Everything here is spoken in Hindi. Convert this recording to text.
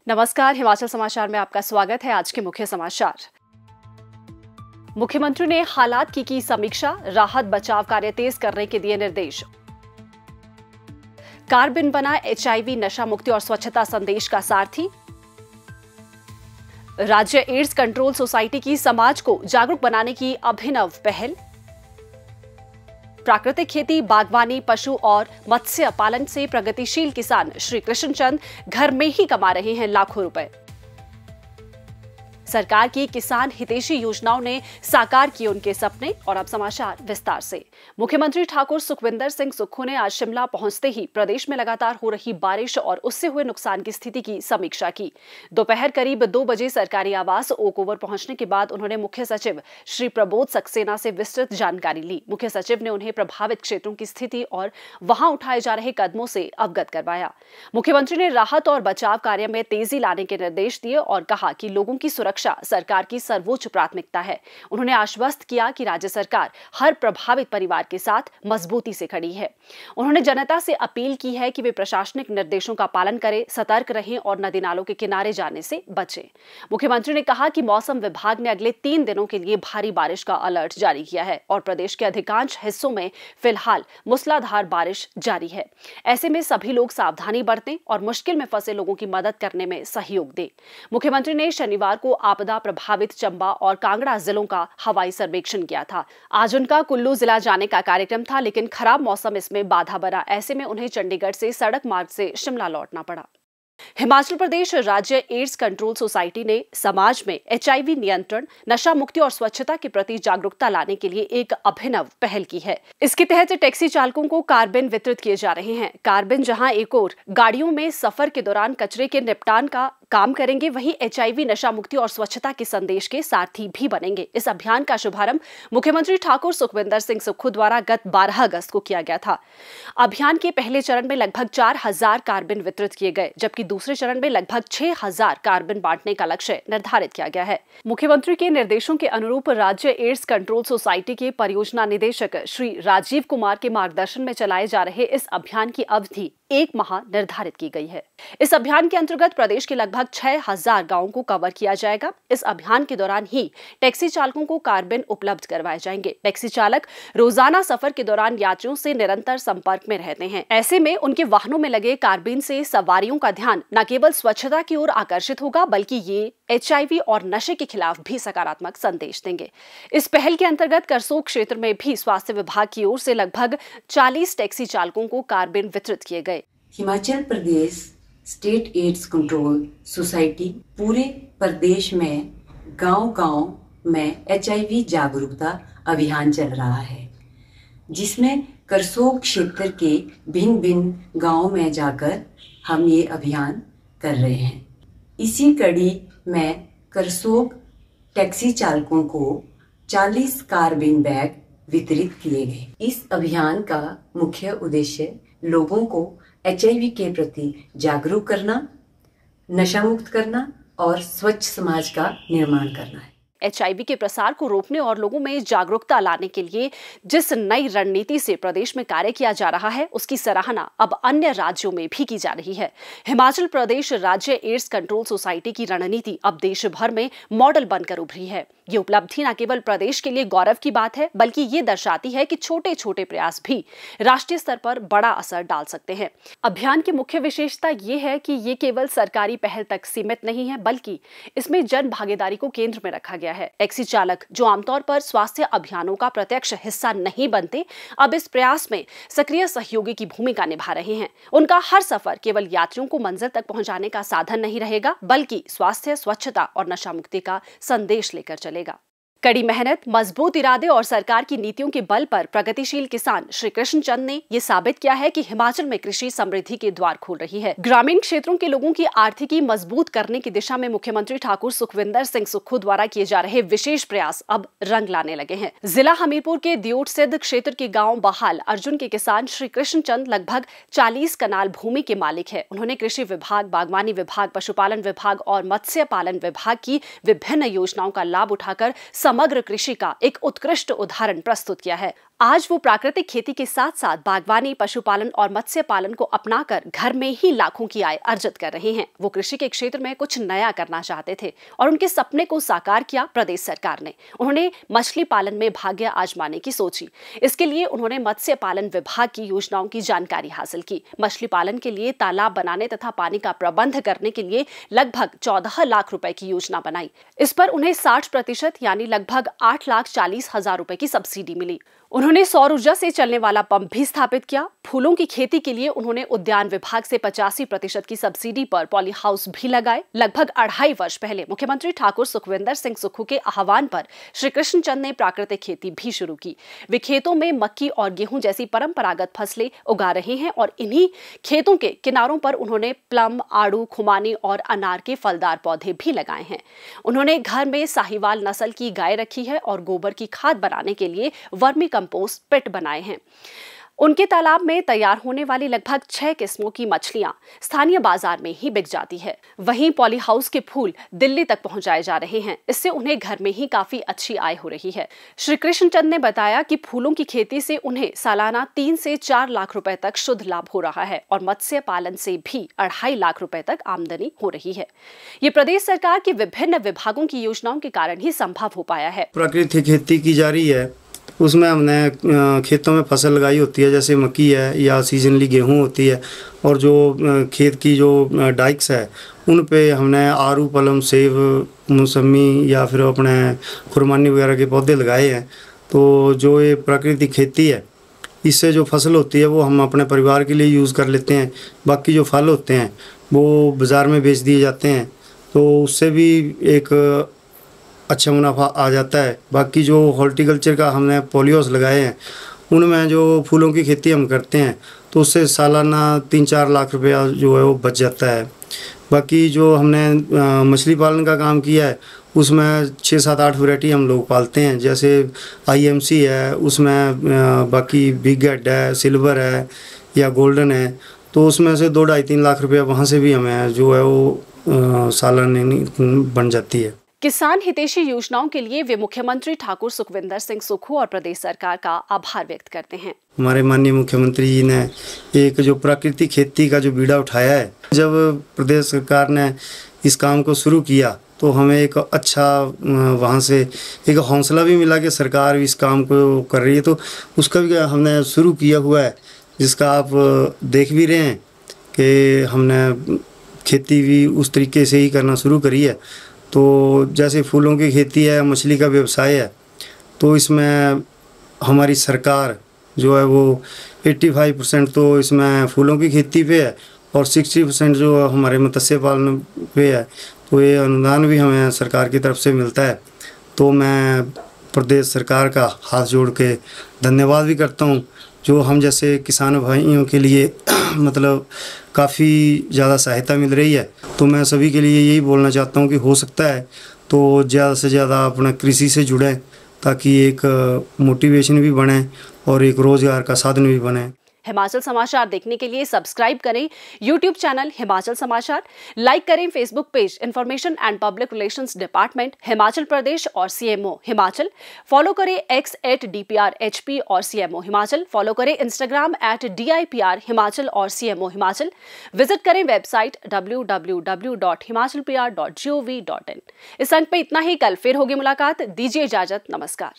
नमस्कार, हिमाचल समाचार में आपका स्वागत है। आज के मुख्य समाचार। मुख्यमंत्री ने हालात की समीक्षा, राहत बचाव कार्य तेज करने के दिए निर्देश। कार्बिन बना HIV नशा मुक्ति और स्वच्छता संदेश का सारथी। राज्य एड्स कंट्रोल सोसाइटी की समाज को जागरूक बनाने की अभिनव पहल। प्राकृतिक खेती, बागवानी, पशु और मत्स्य पालन से प्रगतिशील किसान श्री कृष्णचंद घर में ही कमा रहे हैं लाखों रुपए। सरकार की किसान हितैषी योजनाओं ने साकार किए उनके सपने। और अब समाचार विस्तार से। मुख्यमंत्री ठाकुर सुखविंदर सिंह सुक्खू ने आज शिमला पहुंचते ही प्रदेश में लगातार हो रही बारिश और उससे हुए नुकसान की स्थिति की समीक्षा की। दोपहर करीब 2 बजे सरकारी आवास ओक ओवर पहुंचने के बाद उन्होंने मुख्य सचिव श्री प्रबोध सक्सेना से विस्तृत जानकारी ली। मुख्य सचिव ने उन्हें प्रभावित क्षेत्रों की स्थिति और वहां उठाए जा रहे कदमों से अवगत करवाया। मुख्यमंत्री ने राहत और बचाव कार्य में तेजी लाने के निर्देश दिए और कहा कि लोगों की सुरक्षा सरकार की सर्वोच्च प्राथमिकता है। उन्होंने आश्वस्त किया कि राज्य सरकार हर प्रभावित परिवार के साथ मजबूती से खड़ी है। उन्होंने जनता से अपील की है कि वे प्रशासनिक निर्देशों का पालन करें, सतर्क रहें और नदी नालों के किनारे जाने से बचें। मुख्यमंत्री ने कहा कि मौसम विभाग ने अगले 3 दिनों के लिए भारी बारिश का अलर्ट जारी किया है और प्रदेश के अधिकांश हिस्सों में फिलहाल मूसलाधार बारिश जारी है। ऐसे में सभी लोग सावधानी बरतें और मुश्किल में फंसे लोगों की मदद करने में सहयोग दें। मुख्यमंत्री ने शनिवार को आपदा प्रभावित चंबा और कांगड़ा जिलों का हवाई सर्वेक्षण किया था। आज उनका कुल्लू जिला जाने का कार्यक्रम था, लेकिन खराब मौसम इसमें बाधा बना। ऐसे में उन्हें चंडीगढ़ से सड़क मार्ग से शिमला लौटना पड़ा। हिमाचल प्रदेश राज्य एड्स कंट्रोल सोसाइटी ने समाज में HIV नियंत्रण, नशा मुक्ति और स्वच्छता के प्रति जागरूकता लाने के लिए एक अभिनव पहल की है। इसके तहत टैक्सी चालकों को कार्बिन वितरित किए जा रहे हैं। कार्बिन जहां एक और गाड़ियों में सफर के दौरान कचरे के निपटान का काम करेंगे, वहीं HIV नशा मुक्ति और स्वच्छता के संदेश के सारथी भी बनेंगे। इस अभियान का शुभारंभ मुख्यमंत्री ठाकुर सुखविंदर सिंह सुक्खू द्वारा गत 12 अगस्त को किया गया था। अभियान के पहले चरण में लगभग 4000 कार्बिन वितरित किए गए, जबकि दूसरे चरण में लगभग 6000 कार्बिन बांटने का लक्ष्य निर्धारित किया गया है। मुख्यमंत्री के निर्देशों के अनुरूप राज्य एड्स कंट्रोल सोसाइटी के परियोजना निदेशक श्री राजीव कुमार के मार्गदर्शन में चलाए जा रहे इस अभियान की अवधि 1 माह निर्धारित की गई है। इस अभियान के अंतर्गत प्रदेश के लगभग 6000 गांवों को कवर किया जाएगा। इस अभियान के दौरान ही टैक्सी चालकों को कार्बिन उपलब्ध करवाए जाएंगे। टैक्सी चालक रोजाना सफर के दौरान यात्रियों से निरंतर संपर्क में रहते हैं। ऐसे में उनके वाहनों में लगे कार्बिन से सवारियों का ध्यान न केवल स्वच्छता की ओर आकर्षित होगा, बल्कि ये HIV और नशे के खिलाफ भी सकारात्मक संदेश देंगे। इस पहल के अंतर्गत करसोग क्षेत्र में भी स्वास्थ्य विभाग की ओर से लगभग 40 टैक्सी चालकों को कार्बिन वितरित किए गए। Himachal Pradesh state AIDS control society पूरे प्रदेश में गांव-गांव में HIV जागरूकता अभियान चल रहा है, जिसमें करसोग क्षेत्र के भिन्न-भिन्न गांव में जाकर हम ये अभियान कर रहे हैं। इसी कड़ी में करसोग टैक्सी चालकों को 40 कार्बिन बैग वितरित किए गए। इस अभियान का मुख्य उद्देश्य लोगों को HIV के प्रति जागरूक करना, नशा मुक्त करना और स्वच्छ समाज का निर्माण करना है। HIV के प्रसार को रोकने और लोगों में जागरूकता लाने के लिए जिस नई रणनीति से प्रदेश में कार्य किया जा रहा है, उसकी सराहना अब अन्य राज्यों में भी की जा रही है। हिमाचल प्रदेश राज्य एड्स कंट्रोल सोसाइटी की रणनीति अब देश भर में मॉडल बनकर उभरी है। ये उपलब्धि न केवल प्रदेश के लिए गौरव की बात है, बल्कि ये दर्शाती है कि छोटे छोटे प्रयास भी राष्ट्रीय स्तर पर बड़ा असर डाल सकते हैं। अभियान की मुख्य विशेषता ये है कि ये केवल सरकारी पहल तक सीमित नहीं है, बल्कि इसमें जन भागीदारी को केंद्र में रखा गया है। टैक्सी चालक जो आमतौर पर स्वास्थ्य अभियानों का प्रत्यक्ष हिस्सा नहीं बनते, अब इस प्रयास में सक्रिय सहयोगी की भूमिका निभा रहे हैं। उनका हर सफर केवल यात्रियों को मंजिल तक पहुंचाने का साधन नहीं रहेगा, बल्कि स्वास्थ्य, स्वच्छता और नशा मुक्ति का संदेश लेकर चलेगा। कड़ी मेहनत, मजबूत इरादे और सरकार की नीतियों के बल पर प्रगतिशील किसान श्री कृष्णचंद ने ये साबित किया है कि हिमाचल में कृषि समृद्धि के द्वार खोल रही है। ग्रामीण क्षेत्रों के लोगों की आर्थिकी मजबूत करने की दिशा में मुख्यमंत्री ठाकुर सुखविंदर सिंह सुक्खू द्वारा किए जा रहे विशेष प्रयास अब रंग लाने लगे हैं। जिला हमीरपुर के दियोट सिद्ध क्षेत्र के गाँव बहाल अर्जुन के किसान श्री कृष्णचंद लगभग 40 कनाल भूमि के मालिक है। उन्होंने कृषि विभाग, बागवानी विभाग, पशुपालन विभाग और मत्स्य पालन विभाग की विभिन्न योजनाओं का लाभ उठाकर समग्र कृषि का एक उत्कृष्ट उदाहरण प्रस्तुत किया है। आज वो प्राकृतिक खेती के साथ साथ बागवानी, पशुपालन और मत्स्य पालन को अपनाकर घर में ही लाखों की आय अर्जित कर रहे हैं। वो कृषि के क्षेत्र में कुछ नया करना चाहते थे और उनके सपने को साकार किया प्रदेश सरकार ने। उन्होंने मछली पालन में भाग्य आजमाने की सोची। इसके लिए उन्होंने मत्स्य पालन विभाग की योजनाओं की जानकारी हासिल की। मछली पालन के लिए तालाब बनाने तथा पानी का प्रबंध करने के लिए लगभग 14 लाख रुपए की योजना बनाई। इस पर उन्हें 60% यानी लगभग 8,40,000 रुपए की सब्सिडी मिली। उन्होंने सौर ऊर्जा से चलने वाला पंप भी स्थापित किया। फूलों की खेती के लिए उन्होंने उद्यान विभाग से 85% की सब्सिडी पर पॉली हाउस भी लगाए। लगभग 2.5 वर्ष पहले मुख्यमंत्री ठाकुर सुखविंदर सिंह सुक्खू के आह्वान पर श्री कृष्णचंद ने प्राकृतिक खेती भी शुरू की। वे खेतों में मक्की और गेहूं जैसी परंपरागत फसलें उगा रहे हैं और इन्हीं खेतों के किनारों पर उन्होंने प्लम, आड़ू, खुमानी और अनार के फलदार पौधे भी लगाए हैं। उन्होंने घर में साहिवाल नस्ल की गाय रखी है और गोबर की खाद बनाने के लिए वर्मी कंपोस्ट पिट बनाए हैं। उनके तालाब में तैयार होने वाली लगभग 6 किस्मों की मछलियां स्थानीय बाजार में ही बिक जाती है। वहीं पॉली हाउस के फूल दिल्ली तक पहुंचाए जा रहे हैं। इससे उन्हें घर में ही काफी अच्छी आय हो रही है। श्री कृष्णचंद ने बताया कि फूलों की खेती से उन्हें सालाना 3 से 4 लाख रुपए तक शुद्ध लाभ हो रहा है और मत्स्य पालन से भी 2.5 लाख रुपए तक आमदनी हो रही है। ये प्रदेश सरकार के विभिन्न विभागों की योजनाओं के कारण ही संभव हो पाया है। प्राकृतिक खेती की जा रही है, उसमें हमने खेतों में फसल लगाई होती है, जैसे मक्की है या सीजनली गेहूं होती है, और जो खेत की जो डाइक्स है उन पे हमने आड़ू, पलम, सेब, मौसमी या फिर अपने खुरमानी वगैरह के पौधे लगाए हैं। तो जो ये प्राकृतिक खेती है, इससे जो फसल होती है वो हम अपने परिवार के लिए यूज़ कर लेते हैं। बाकी जो फल होते हैं वो बाज़ार में बेच दिए जाते हैं, तो उससे भी एक अच्छा मुनाफा आ जाता है। बाकी जो हॉर्टिकल्चर का हमने पॉलीहाउस लगाए हैं, उनमें जो फूलों की खेती हम करते हैं तो उससे सालाना 3-4 लाख रुपया जो है वो बच जाता है। बाकी जो हमने मछली पालन का काम किया है, उसमें 6-7-8 वैरायटी हम लोग पालते हैं। जैसे IMC है, उसमें बाकी बिग हेड है, सिल्वर है या गोल्डन है, तो उसमें से 2-2.5-3 लाख रुपया वहाँ से भी हमें जो है वो सालाना बन जाती है। किसान हितैषी योजनाओं के लिए वे मुख्यमंत्री ठाकुर सुखविंदर सिंह सुक्खू और प्रदेश सरकार का आभार व्यक्त करते हैं। हमारे माननीय मुख्यमंत्री जी ने एक जो प्राकृतिक खेती का जो बीड़ा उठाया है, जब प्रदेश सरकार ने इस काम को शुरू किया तो हमें एक अच्छा वहाँ से एक हौसला भी मिला कि सरकार इस काम को कर रही है। तो उसका भी हमने शुरू किया हुआ है, जिसका आप देख भी रहे हैं कि हमने खेती भी उस तरीके से ही करना शुरू करी है। तो जैसे फूलों की खेती है, मछली का व्यवसाय है, तो इसमें हमारी सरकार जो है वो 85% तो इसमें फूलों की खेती पे है और 60% जो हमारे मत्स्य पालन पे है। तो ये अनुदान भी हमें सरकार की तरफ से मिलता है। तो मैं प्रदेश सरकार का हाथ जोड़ के धन्यवाद भी करता हूँ, जो हम जैसे किसान भाइयों के लिए मतलब काफ़ी ज़्यादा सहायता मिल रही है। तो मैं सभी के लिए यही बोलना चाहता हूँ कि हो सकता है तो ज़्यादा से ज़्यादा अपना कृषि से जुड़ें, ताकि एक मोटिवेशन भी बने और एक रोज़गार का साधन भी बने। हिमाचल समाचार देखने के लिए सब्सक्राइब करें यूट्यूब चैनल हिमाचल समाचार, लाइक करें Facebook page information and public relations department Himachal Pradesh और CMO हिमाचल, फॉलो करें X @DPRHP और CMO हिमाचल, फॉलो करें Instagram @DIPR हिमाचल और CMO हिमाचल, विजिट करें वेबसाइट www.himachalpr.gov.in। इस अंक पे इतना ही। कल फिर होगी मुलाकात। दीजिए इजाजत। नमस्कार।